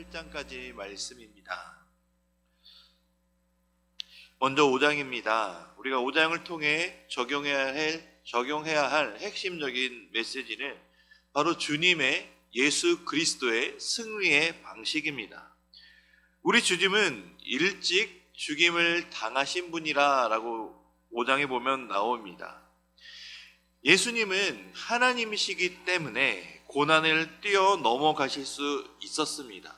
8장까지 말씀입니다. 먼저 5장입니다. 우리가 5장을 통해 적용해야 할 핵심적인 메시지는 바로 주님의 예수 그리스도의 승리의 방식입니다. 우리 주님은 일찍 죽임을 당하신 분이라고 5장에 보면 나옵니다. 예수님은 하나님이시기 때문에 고난을 뛰어넘어가실 수 있었습니다.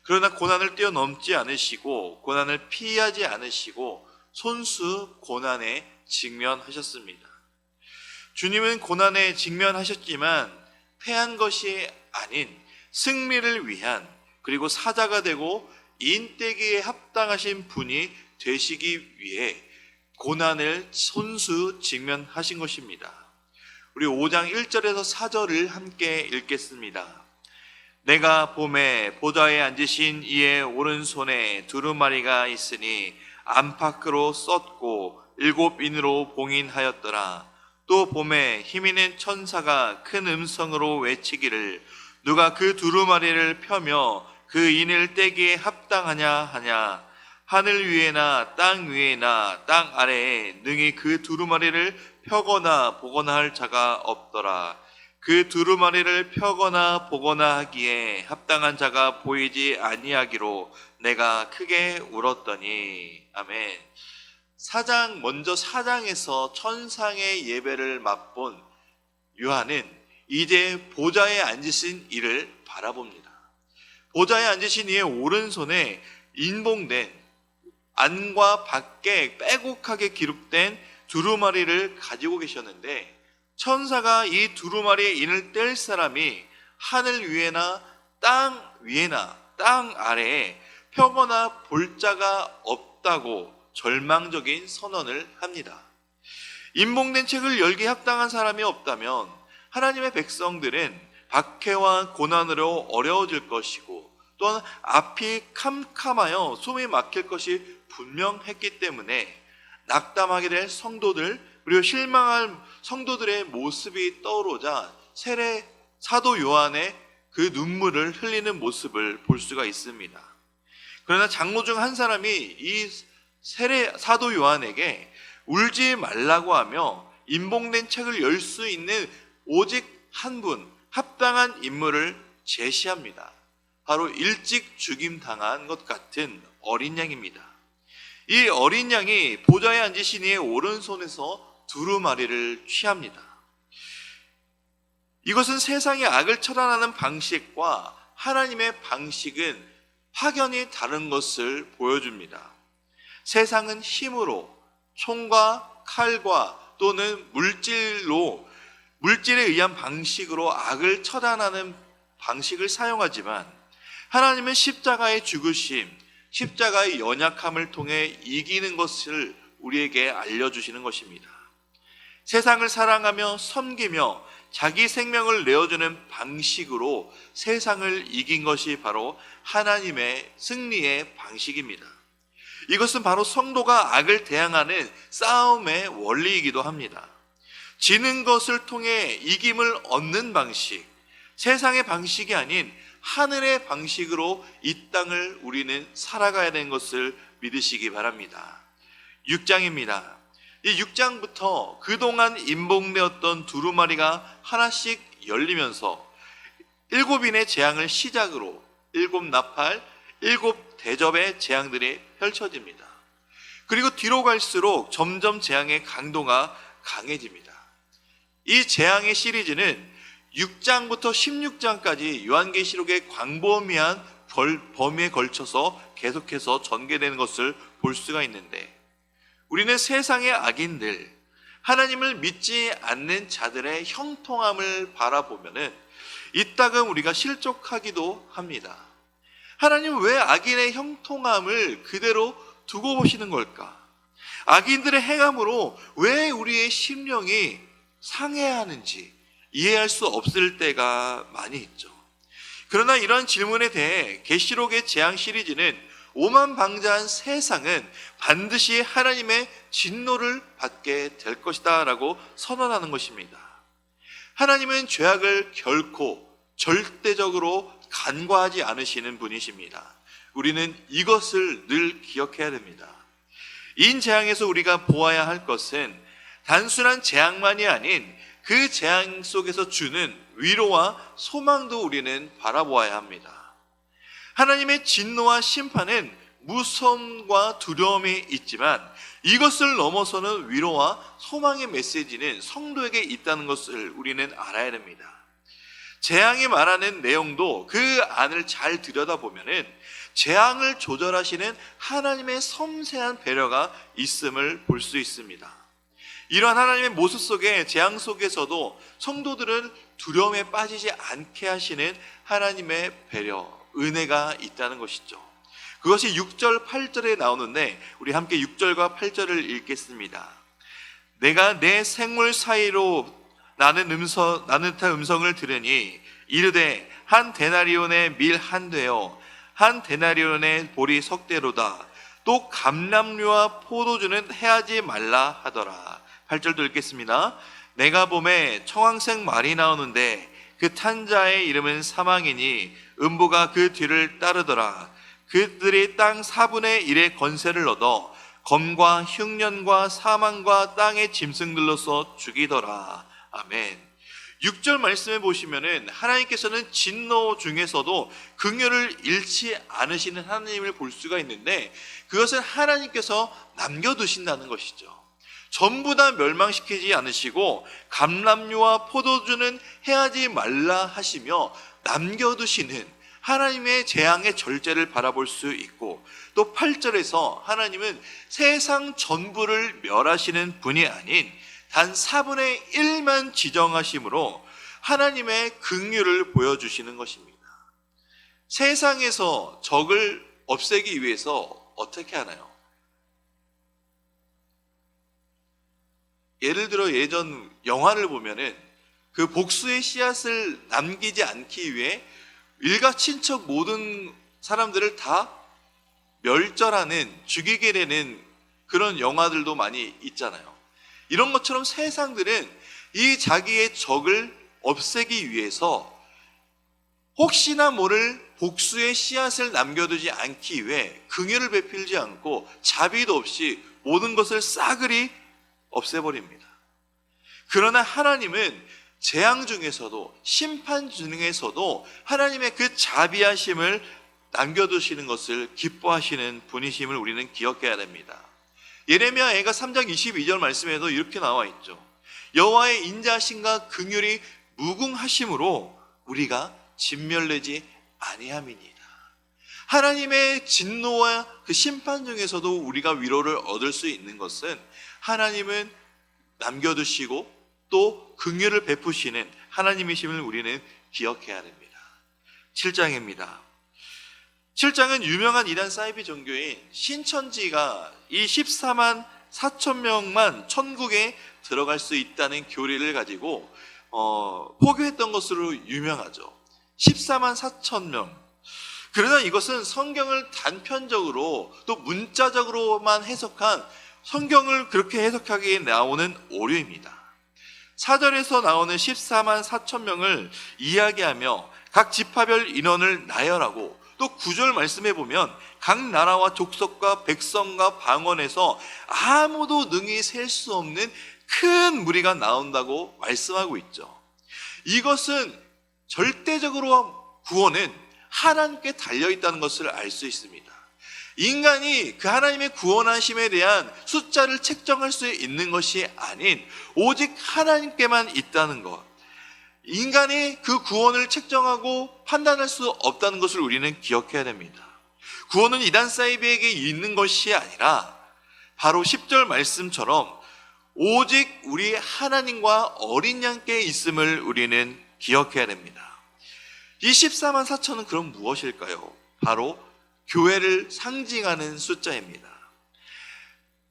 그러나 고난을 뛰어넘지 않으시고 고난을 피하지 않으시고 손수 고난에 직면하셨습니다. 주님은 고난에 직면하셨지만 패한 것이 아닌 승리를 위한, 그리고 사자가 되고 인대기에 합당하신 분이 되시기 위해 고난을 손수 직면하신 것입니다. 우리 5장 1절에서 4절을 함께 읽겠습니다. 내가 봄에 보좌에 앉으신 이의 오른손에 두루마리가 있으니 안팎으로 썼고 7인으로 봉인하였더라. 또 봄에 힘있는 천사가 큰 음성으로 외치기를 누가 그 두루마리를 펴며 그 인을 떼기에 합당하냐 하냐. 하늘 위에나 땅 위에나 땅 아래에 능히 그 두루마리를 펴거나 보거나 할 자가 없더라. 그 두루마리를 펴거나 보거나 하기에 합당한 자가 보이지 아니하기로 내가 크게 울었더니. 아멘. 먼저 4장에서 천상의 예배를 맛본 요한은 이제 보좌에 앉으신 이를 바라봅니다. 보좌에 앉으신 이의 오른손에 인봉된, 안과 밖에 빼곡하게 기록된 두루마리를 가지고 계셨는데, 천사가 이 두루마리의 인을 뗄 사람이 하늘 위에나 땅 위에나 땅 아래에 펴거나 볼 자가 없다고 절망적인 선언을 합니다. 인봉된 책을 열기에 합당한 사람이 없다면 하나님의 백성들은 박해와 고난으로 어려워질 것이고, 또한 앞이 캄캄하여 숨이 막힐 것이 분명했기 때문에 낙담하게 될 성도들, 그리고 실망할 성도들의 모습이 떠오르자 세례 사도 요한의 그 눈물을 흘리는 모습을 볼 수가 있습니다. 그러나 장로 중 한 사람이 이 세례 사도 요한에게 울지 말라고 하며 인봉된 책을 열 수 있는 오직 한 분, 합당한 인물을 제시합니다. 바로 일찍 죽임 당한 것 같은 어린 양입니다. 이 어린 양이 보좌에 앉으신 이의 오른손에서 두루마리를 취합니다. 이것은 세상의 악을 처단하는 방식과 하나님의 방식은 확연히 다른 것을 보여줍니다. 세상은 힘으로, 총과 칼과 또는 물질에 의한 방식으로 악을 처단하는 방식을 사용하지만, 하나님은 십자가의 죽으심, 십자가의 연약함을 통해 이기는 것을 우리에게 알려주시는 것입니다. 세상을 사랑하며 섬기며 자기 생명을 내어주는 방식으로 세상을 이긴 것이 바로 하나님의 승리의 방식입니다. 이것은 바로 성도가 악을 대항하는 싸움의 원리이기도 합니다. 지는 것을 통해 이김을 얻는 방식, 세상의 방식이 아닌 하늘의 방식으로 이 땅을 우리는 살아가야 되는 것을 믿으시기 바랍니다. 6장입니다. 이 6장부터 그동안 인봉되었던 두루마리가 하나씩 열리면서 7인의 재앙을 시작으로 7나팔, 7대접의 재앙들이 펼쳐집니다. 그리고 뒤로 갈수록 점점 재앙의 강도가 강해집니다. 이 재앙의 시리즈는 6장부터 16장까지 요한계시록의 광범위한 범위에 걸쳐서 계속해서 전개되는 것을 볼 수가 있는데, 우리는 세상의 악인들, 하나님을 믿지 않는 자들의 형통함을 바라보면은 이따금 우리가 실족하기도 합니다. 하나님 왜 악인의 형통함을 그대로 두고 보시는 걸까? 악인들의 행함으로 왜 우리의 심령이 상해하는지 이해할 수 없을 때가 많이 있죠. 그러나 이런 질문에 대해 계시록의 재앙 시리즈는 오만방자한 세상은 반드시 하나님의 진노를 받게 될 것이다 라고 선언하는 것입니다. 하나님은 죄악을 결코 절대적으로 간과하지 않으시는 분이십니다. 우리는 이것을 늘 기억해야 됩니다. 인재앙에서 우리가 보아야 할 것은 단순한 재앙만이 아닌 그 재앙 속에서 주는 위로와 소망도 우리는 바라보아야 합니다. 하나님의 진노와 심판은 무서움과 두려움이 있지만 이것을 넘어서는 위로와 소망의 메시지는 성도에게 있다는 것을 우리는 알아야 됩니다. 재앙이 말하는 내용도 그 안을 잘 들여다보면은 재앙을 조절하시는 하나님의 섬세한 배려가 있음을 볼 수 있습니다. 이러한 하나님의 모습 속에 재앙 속에서도 성도들은 두려움에 빠지지 않게 하시는 하나님의 배려, 은혜가 있다는 것이죠. 그것이 6절, 8절에 나오는데 우리 함께 6절과 8절을 읽겠습니다. 내가 내 생물 사이로 나는 듯한 음성을 들으니 이르되 한 데나리온의 밀 한 되어 한 데나리온의 보리 석대로다. 또 감람류와 포도주는 해하지 말라 하더라. 8절도 읽겠습니다. 내가 봄에 청황색 말이 나오는데 그 탄 자의 이름은 사망이니 음부가 그 뒤를 따르더라. 그들이 땅 4분의 1의 권세를 얻어 검과 흉년과 사망과 땅의 짐승들로서 죽이더라. 아멘. 6절 말씀에 보시면은 하나님께서는 진노 중에서도 긍휼을 잃지 않으시는 하나님을 볼 수가 있는데 그것은 하나님께서 남겨두신다는 것이죠. 전부 다 멸망시키지 않으시고 감람류와 포도주는 해하지 말라 하시며 남겨두시는 하나님의 재앙의 절제를 바라볼 수 있고 또 8절에서 하나님은 세상 전부를 멸하시는 분이 아닌 단 4분의 1만 지정하심으로 하나님의 긍휼을 보여주시는 것입니다. 세상에서 적을 없애기 위해서 어떻게 하나요? 예를 들어 예전 영화를 보면은 그 복수의 씨앗을 남기지 않기 위해 일가 친척 모든 사람들을 다 멸절하는, 죽이게 되는 그런 영화들도 많이 있잖아요. 이런 것처럼 세상들은 이 자기의 적을 없애기 위해서 혹시나 모를 복수의 씨앗을 남겨두지 않기 위해 긍휼을 베풀지 않고 자비도 없이 모든 것을 싸그리 없애버립니다. 그러나 하나님은 재앙 중에서도 심판 중에서도 하나님의 그 자비하심을 남겨두시는 것을 기뻐하시는 분이심을 우리는 기억해야 됩니다. 예레미야가 3장 22절 말씀에도 이렇게 나와 있죠. 여호와의 인자하심과 긍휼이 무궁하심으로 우리가 진멸되지 아니함이니이다. 하나님의 진노와 그 심판 중에서도 우리가 위로를 얻을 수 있는 것은 하나님은 남겨두시고 또 긍휼을 베푸시는 하나님이심을 우리는 기억해야 됩니다. 7장입니다. 7장은 유명한 이단 사이비 종교인 신천지가 이 14만 4천 명만 천국에 들어갈 수 있다는 교리를 가지고 포교했던 것으로 유명하죠. 14만 4천 명. 그러나 이것은 성경을 단편적으로 또 문자적으로만 해석한 성경을 그렇게 해석하기에 나오는 오류입니다. 4절에서 나오는 14만 4천 명을 이야기하며 각 지파별 인원을 나열하고 또 9절 말씀해 보면 각 나라와 족속과 백성과 방언에서 아무도 능히 셀 수 없는 큰 무리가 나온다고 말씀하고 있죠. 이것은 절대적으로 구원은 하나님께 달려있다는 것을 알 수 있습니다. 인간이 그 하나님의 구원하심에 대한 숫자를 책정할 수 있는 것이 아닌 오직 하나님께만 있다는 것, 인간이 그 구원을 책정하고 판단할 수 없다는 것을 우리는 기억해야 됩니다. 구원은 이단 사이비에게 있는 것이 아니라 바로 10절 말씀처럼 오직 우리 하나님과 어린 양께 있음을 우리는 기억해야 됩니다. 이 14만 4천은 그럼 무엇일까요? 바로 교회를 상징하는 숫자입니다.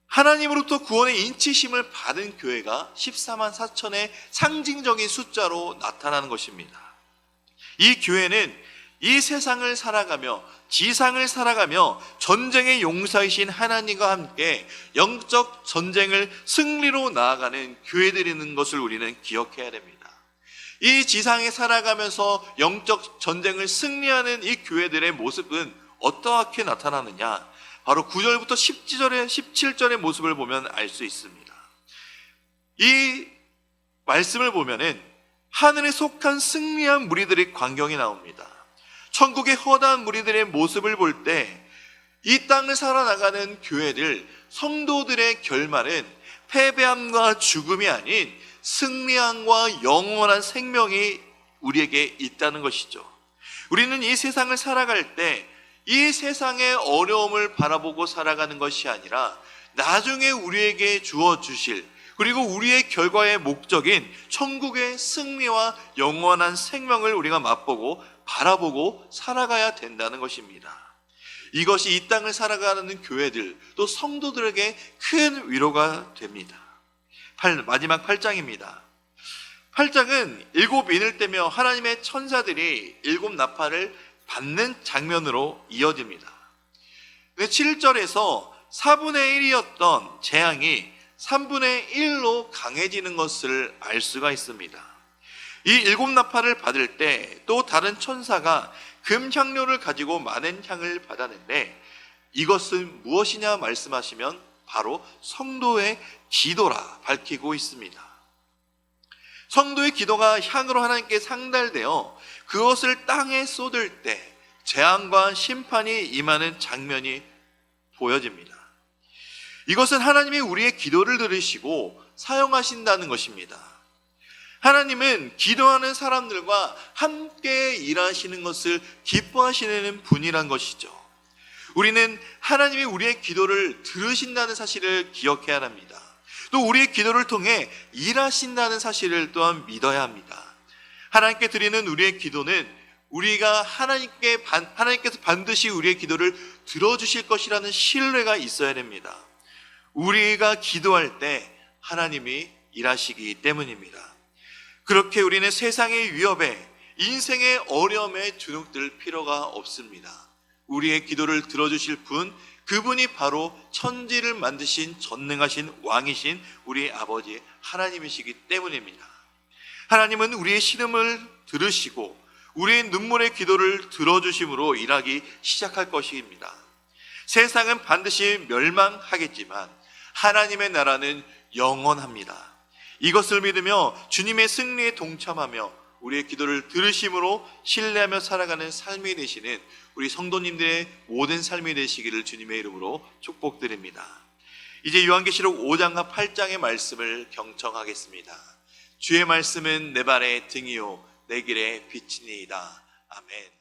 하나님으로부터 구원의 인치심을 받은 교회가 14만 4천의 상징적인 숫자로 나타나는 것입니다. 이 교회는 이 세상을 살아가며 지상을 살아가며 전쟁의 용사이신 하나님과 함께 영적 전쟁을 승리로 나아가는 교회들이 있는 것을 우리는 기억해야 됩니다. 이 지상에 살아가면서 영적 전쟁을 승리하는 이 교회들의 모습은 어떻게 나타나느냐? 바로 9절부터 17절의 모습을 보면 알 수 있습니다. 이 말씀을 보면은 하늘에 속한 승리한 무리들의 광경이 나옵니다. 천국의 허다한 무리들의 모습을 볼 때 이 땅을 살아나가는 교회들, 성도들의 결말은 패배함과 죽음이 아닌 승리함과 영원한 생명이 우리에게 있다는 것이죠. 우리는 이 세상을 살아갈 때 이 세상의 어려움을 바라보고 살아가는 것이 아니라 나중에 우리에게 주어 주실, 그리고 우리의 결과의 목적인 천국의 승리와 영원한 생명을 우리가 맛보고 바라보고 살아가야 된다는 것입니다. 이것이 이 땅을 살아가는 교회들, 또 성도들에게 큰 위로가 됩니다. 마지막 8장입니다. 8장은 7인을 떼며 하나님의 천사들이 7나팔을 받는 장면으로 이어집니다. 7절에서 4분의 1이었던 재앙이 3분의 1로 강해지는 것을 알 수가 있습니다. 이 7나팔을 받을 때 또 다른 천사가 금향료를 가지고 많은 향을 받았는데 이것은 무엇이냐 말씀하시면 바로 성도의 기도라 밝히고 있습니다. 성도의 기도가 향으로 하나님께 상달되어 그것을 땅에 쏟을 때 재앙과 심판이 임하는 장면이 보여집니다. 이것은 하나님이 우리의 기도를 들으시고 사용하신다는 것입니다. 하나님은 기도하는 사람들과 함께 일하시는 것을 기뻐하시는 분이란 것이죠. 우리는 하나님이 우리의 기도를 들으신다는 사실을 기억해야 합니다. 또 우리의 기도를 통해 일하신다는 사실을 또한 믿어야 합니다. 하나님께 드리는 우리의 기도는 우리가 하나님께서 반드시 우리의 기도를 들어주실 것이라는 신뢰가 있어야 됩니다. 우리가 기도할 때 하나님이 일하시기 때문입니다. 그렇게 우리는 세상의 위협에, 인생의 어려움에 주눅들 필요가 없습니다. 우리의 기도를 들어주실 분, 그분이 바로 천지를 만드신 전능하신 왕이신 우리 아버지 하나님이시기 때문입니다. 하나님은 우리의 신음을 들으시고 우리의 눈물의 기도를 들어주심으로 일하기 시작할 것입니다. 세상은 반드시 멸망하겠지만 하나님의 나라는 영원합니다. 이것을 믿으며 주님의 승리에 동참하며 우리의 기도를 들으심으로 신뢰하며 살아가는 삶이 되시는 우리 성도님들의 모든 삶이 되시기를 주님의 이름으로 축복드립니다. 이제 요한계시록 5장과 8장의 말씀을 경청하겠습니다. 주의 말씀은 내 발의 등이요 내 길의 빛이니이다. 아멘.